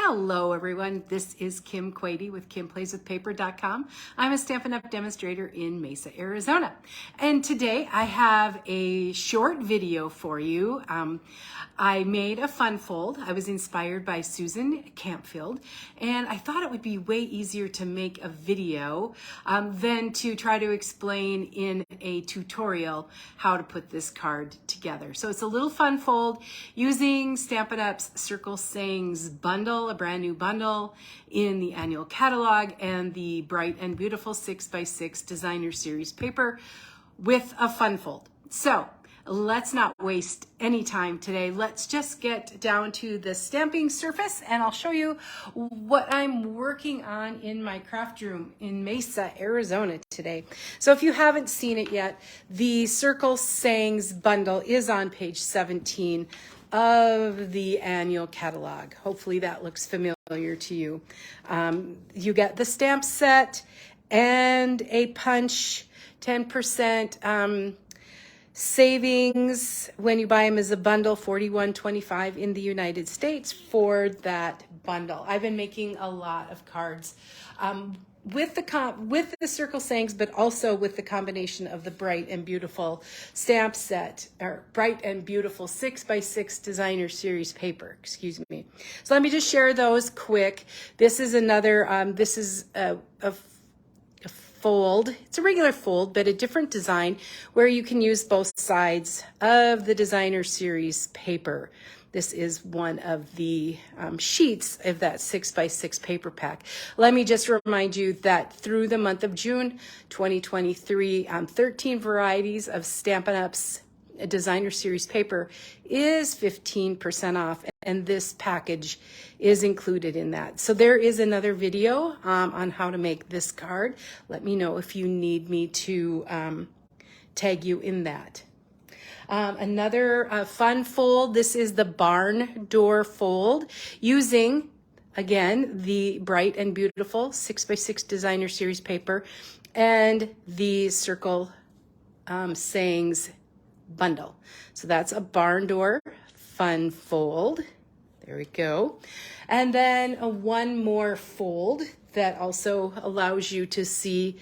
Hello everyone, this is Kim Quady with KimPlaysWithPaper.com. I'm a Stampin' Up! Demonstrator in Mesa, Arizona. And today I have a short video for you. I made a fun fold. I was inspired by Susan Campfield, and I thought it would be way easier to make a video than to try to explain in a tutorial how to put this card together. So it's a little fun fold using Stampin' Up's Circle Sayings bundle, a brand new bundle in the annual catalog, and the Bright and Beautiful 6x6 designer series paper with a fun fold. So let's not waste any time today. Let's just get down to the stamping surface and I'll show you what I'm working on in my craft room in Mesa, Arizona today. So if you haven't seen it yet, the Circle Sayings bundle is on page 17 of the annual catalog. Hopefully that looks familiar to you. You get the stamp set and a punch, 10% savings when you buy them as a bundle, $41.25 in the United States for that bundle. I've been making a lot of cards with the Circle Sayings, but also with the combination of the Bright and Beautiful stamp set, or Bright and Beautiful 6x6 designer series paper, excuse me. So let me just share those quick. This is another, this is a fold. It's a regular fold, but a different design where you can use both sides of the designer series paper. This is one of the sheets of that 6x6 paper pack. Let me just remind you that through the month of June 2023, 13 varieties of Stampin' Up's designer series paper is 15% off, and this package is included in that. So there is another video on how to make this card. Let me know if you need me to tag you in that. Another fun fold, this is the barn door fold using, again, the Bright and Beautiful 6x6 designer series paper and the Circle Sayings bundle. So that's a barn door fun fold. There we go. And then one more fold that also allows you to see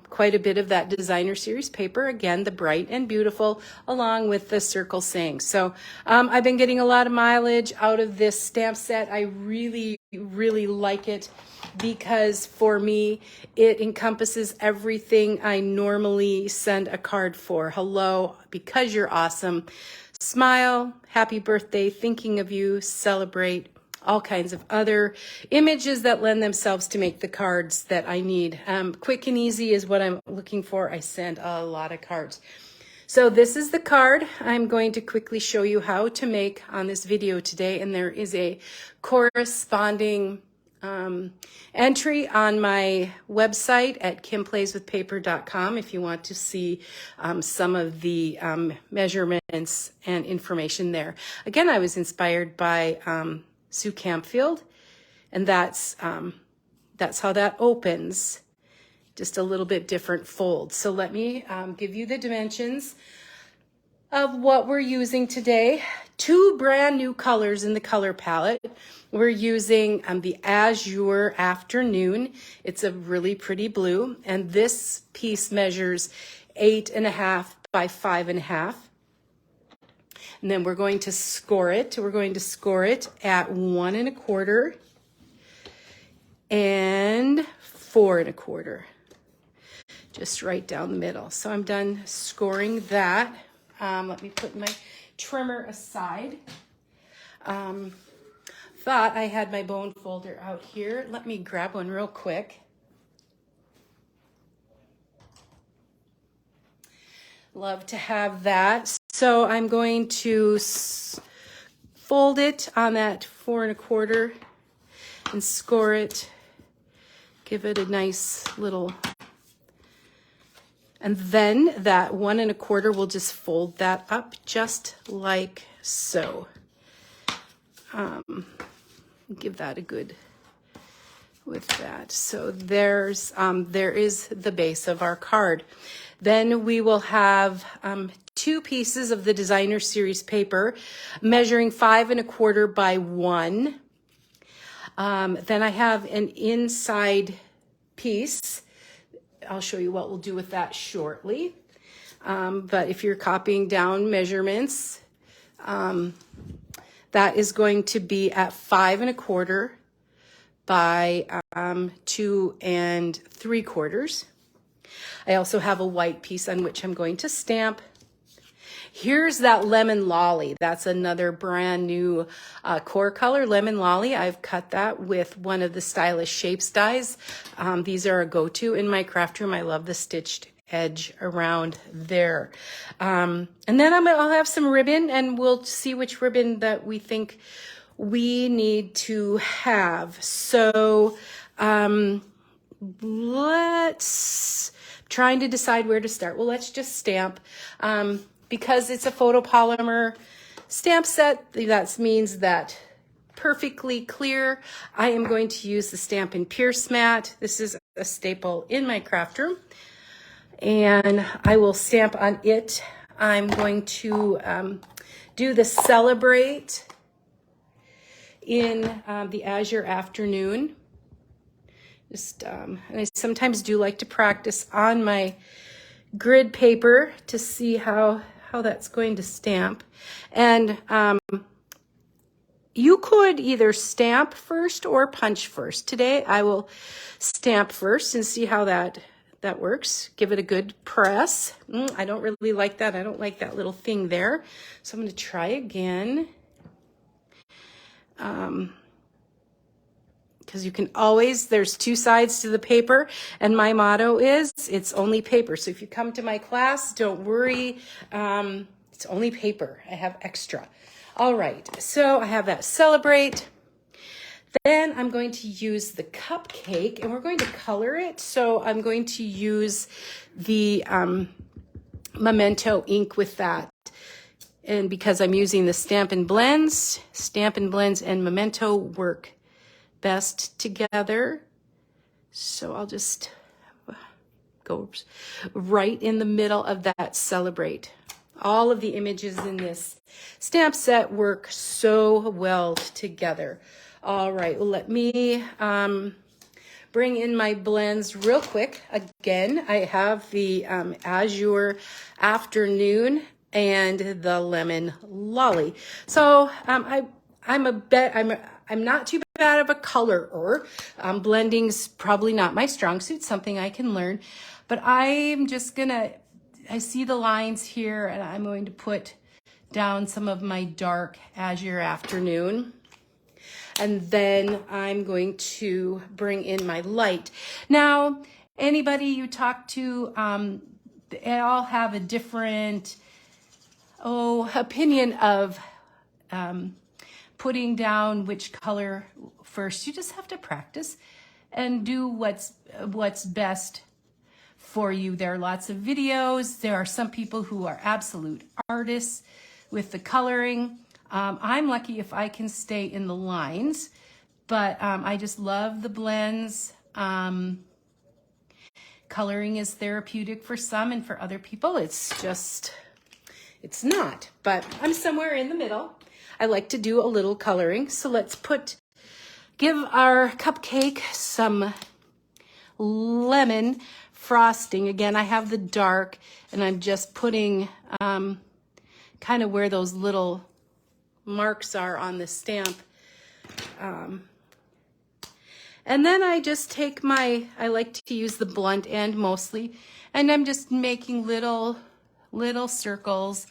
quite a bit of that designer series paper. Again, the Bright and Beautiful along with the Circle Sayings. So I've been getting a lot of mileage out of this stamp set. I really, really like it because for me, it encompasses everything I normally send a card for. Hello, because you're awesome. Smile, happy birthday, thinking of you, celebrate, all kinds of other images that lend themselves to make the cards that I need. Quick and easy is what I'm looking for. I send a lot of cards. So this is the card I'm going to quickly show you how to make on this video today. And there is a corresponding entry on my website at KimPlaysWithPaper.com if you want to see some of the measurements and information there. Again, I was inspired by Sue Campfield, and that's how that opens. Just a little bit different fold. So let me give you the dimensions of what we're using today. 2 brand new colors in the color palette. We're using the Azure Afternoon. It's a really pretty blue, and this piece measures 8.5 by 5.5. And then we're going to score it. We're going to score it at 1 1/4 and 4 1/4. Just right down the middle. So I'm done scoring that. Let me put my trimmer aside. Thought I had my bone folder out here. Let me grab one real quick. Love to have that. So I'm going to fold it on that 4 1/4 and score it. Give it a nice little, and then that 1 1/4 we'll just fold that up just like so. Give that a good with that. So there is the base of our card. Then we will have 2 pieces of the designer series paper measuring 5 1/4 by 1. Then I have an inside piece. I'll show you what we'll do with that shortly. But if you're copying down measurements, that is going to be at 5 1/4 by 2 3/4. I also have a white piece on which I'm going to stamp. Here's that Lemon Lolly. That's another brand new core color, Lemon Lolly. I've cut that with one of the Stylish Shapes dies. These are a go-to in my craft room. I love the stitched edge around there. And then I'll have some ribbon, and we'll see which ribbon that we think we need to have. So let's trying to decide where to start. Well, let's just stamp. Because it's a photopolymer stamp set, that means that perfectly clear. I am going to use the Stampin' Pierce mat. This is a staple in my craft room, and I will stamp on it. I'm going to do the Celebrate in the Azure Afternoon. And I sometimes do like to practice on my grid paper to see how that's going to stamp. And you could either stamp first or punch first. Today I will stamp first and see how that works. Give it a good press. I don't really like that. I don't like that little thing there. So I'm going to try again. Because you can always, there's two sides to the paper, and my motto is, it's only paper. So if you come to my class, don't worry, it's only paper. I have extra. All right, so I have that Celebrate. Then I'm going to use the cupcake, and we're going to color it. So I'm going to use the Memento ink with that. And because I'm using the Stampin' Blends and Memento work best together. So I'll just go right in the middle of that Celebrate. All of the images in this stamp set work so well together. All right, well, let me bring in my blends real quick. Again, I have the Azure Afternoon and the Lemon Lolly. So I'm not too bad of a colorer. Blending's probably not my strong suit, something I can learn. But I'm just gonna, I see the lines here, and I'm going to put down some of my dark Azure Afternoon. And then I'm going to bring in my light. Now, anybody you talk to, they all have a different opinion of putting down which color first. You just have to practice and do what's best for you. There are lots of videos. There are some people who are absolute artists with the coloring. I'm lucky if I can stay in the lines, but I just love the blends. Coloring is therapeutic for some, and for other people it's not, but I'm somewhere in the middle. I like to do a little coloring. So let's give our cupcake some lemon frosting. Again, I have the dark, and I'm just putting kind of where those little marks are on the stamp. And then I just take I like to use the blunt end mostly, and I'm just making little circles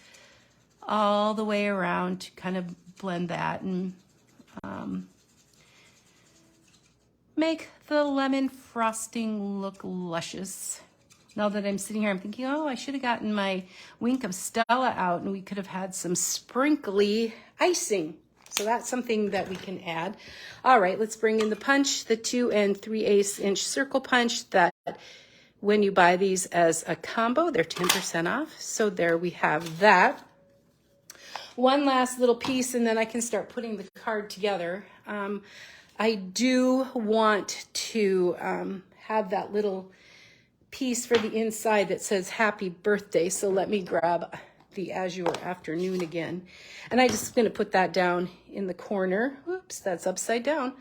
all the way around to kind of blend that and make the lemon frosting look luscious. Now that I'm sitting here, I'm thinking, oh, I should have gotten my Wink of Stella out, and we could have had some sprinkly icing. So that's something that we can add. All right, let's bring in the punch, the 2 3/8 inch circle punch that when you buy these as a combo, they're 10% off. So there we have that. One last little piece, and then I can start putting the card together. I do want to have that little piece for the inside that says happy birthday. So let me grab the Azure Afternoon again. And I'm just going to put that down in the corner. Oops, that's upside down.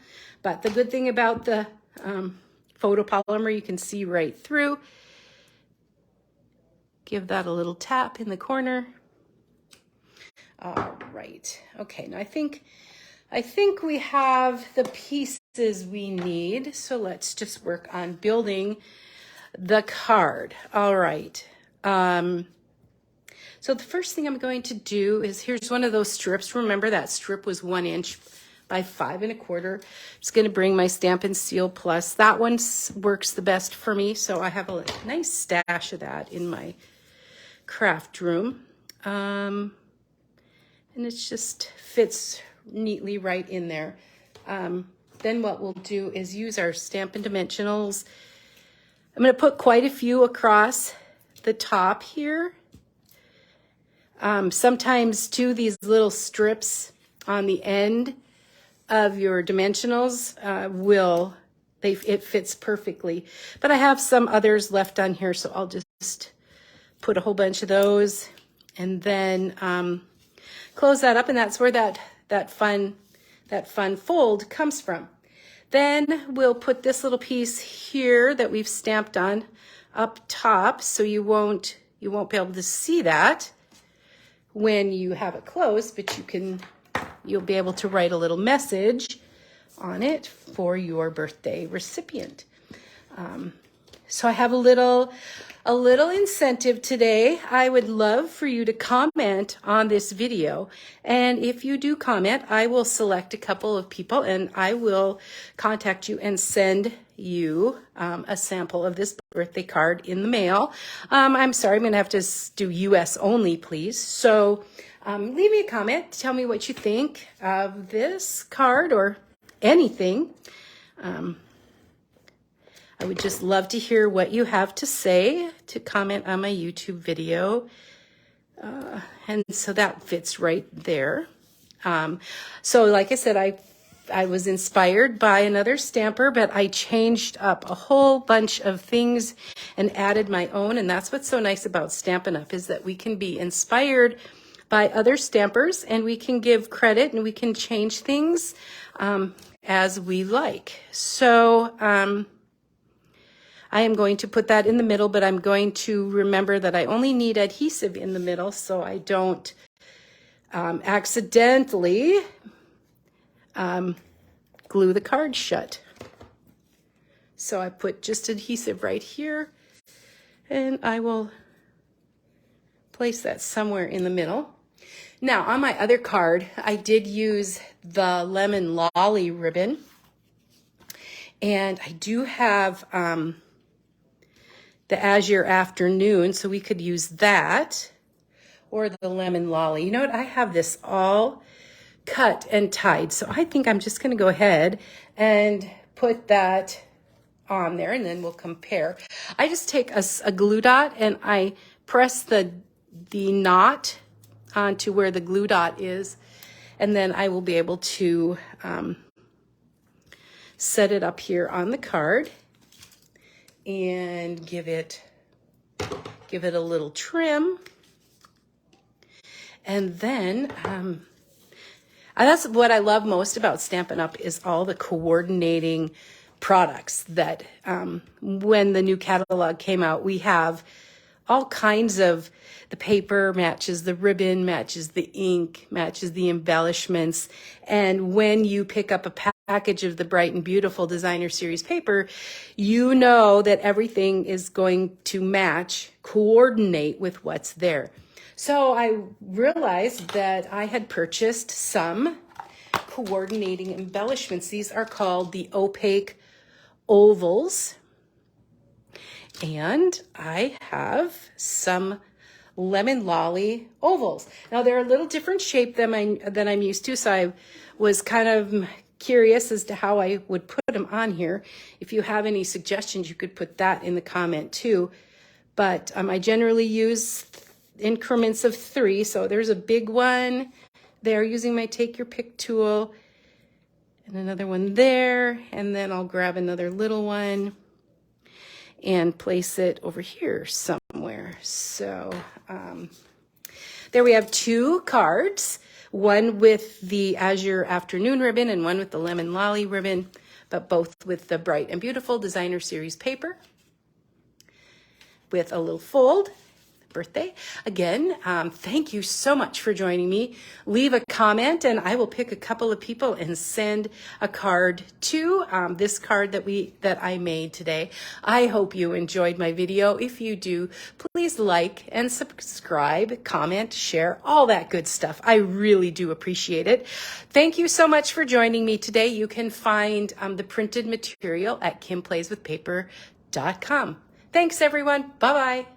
But the good thing about the photopolymer, you can see right through. Give that a little tap in the corner. All right. Okay, now I think we have the pieces we need. So let's just work on building the card. All right. So the first thing I'm going to do is, here's one of those strips. Remember that strip was 1 inch by 5 1/4. Just going to bring my Stampin' Seal Plus. That one works the best for me, so I have a nice stash of that in my craft room. And it just fits neatly right in there. Then what we'll do is use our Stampin' Dimensionals. I'm going to put quite a few across the top here. Sometimes too, these little strips on the end of your dimensionals it fits perfectly. But I have some others left on here, so I'll just put a whole bunch of those and then close that up, and that's where that fun fold comes from. Then we'll put this little piece here that we've stamped on up top, so you won't be able to see that when you have it closed, but you'll be able to write a little message on it for your birthday recipient. So I have a little incentive today. I would love for you to comment on this video. And if you do comment, I will select a couple of people and I will contact you and send you a sample of this birthday card in the mail. I'm sorry, I'm going to have to do US only, please. So leave me a comment. Tell me what you think of this card or anything. I would just love to hear what you have to say, to comment on my YouTube video. And so that fits right there. So like I said, I was inspired by another stamper, but I changed up a whole bunch of things and added my own. And that's what's so nice about Stampin' Up! Is that we can be inspired by other stampers and we can give credit and we can change things as we like. So I am going to put that in the middle, but I'm going to remember that I only need adhesive in the middle so I don't accidentally glue the card shut. So I put just adhesive right here, and I will place that somewhere in the middle. Now, on my other card, I did use the Lemon Lolly ribbon, and I do have the Azure Afternoon, so we could use that, or the Lemon Lolly. You know what? I have this all cut and tied, so I think I'm just going to go ahead and put that on there, and then we'll compare. I just take a glue dot and I press the knot onto where the glue dot is, and then I will be able to set it up here on the card and give it a little trim. And then that's what I love most about Stampin' Up! Is all the coordinating products that when the new catalog came out, we have all kinds of, the paper matches the ribbon, matches the ink, matches the embellishments. And when you pick up a package of the Bright and Beautiful Designer Series paper, you know that everything is going to match, coordinate with what's there. So I realized that I had purchased some coordinating embellishments. These are called the opaque ovals. And I have some Lemon Lolly ovals. Now they're a little different shape than I'm used to, so I was kind of curious as to how I would put them on here. If you have any suggestions, you could put that in the comment too. But I generally use increments of 3. So there's a big one there using my Take Your Pick tool, and another one there, and then I'll grab another little one and place it over here somewhere. So There we have 2 cards, one with the Azure Afternoon ribbon and one with the Lemon Lolly ribbon, but both with the Bright and Beautiful Designer Series paper with a little fold. Birthday. Again, thank you so much for joining me. Leave a comment and I will pick a couple of people and send a card to this card that I made today. I hope you enjoyed my video. If you do, please like and subscribe, comment, share, all that good stuff. I really do appreciate it. Thank you so much for joining me today. You can find the printed material at kimplayswithpaper.com. Thanks everyone. Bye-bye.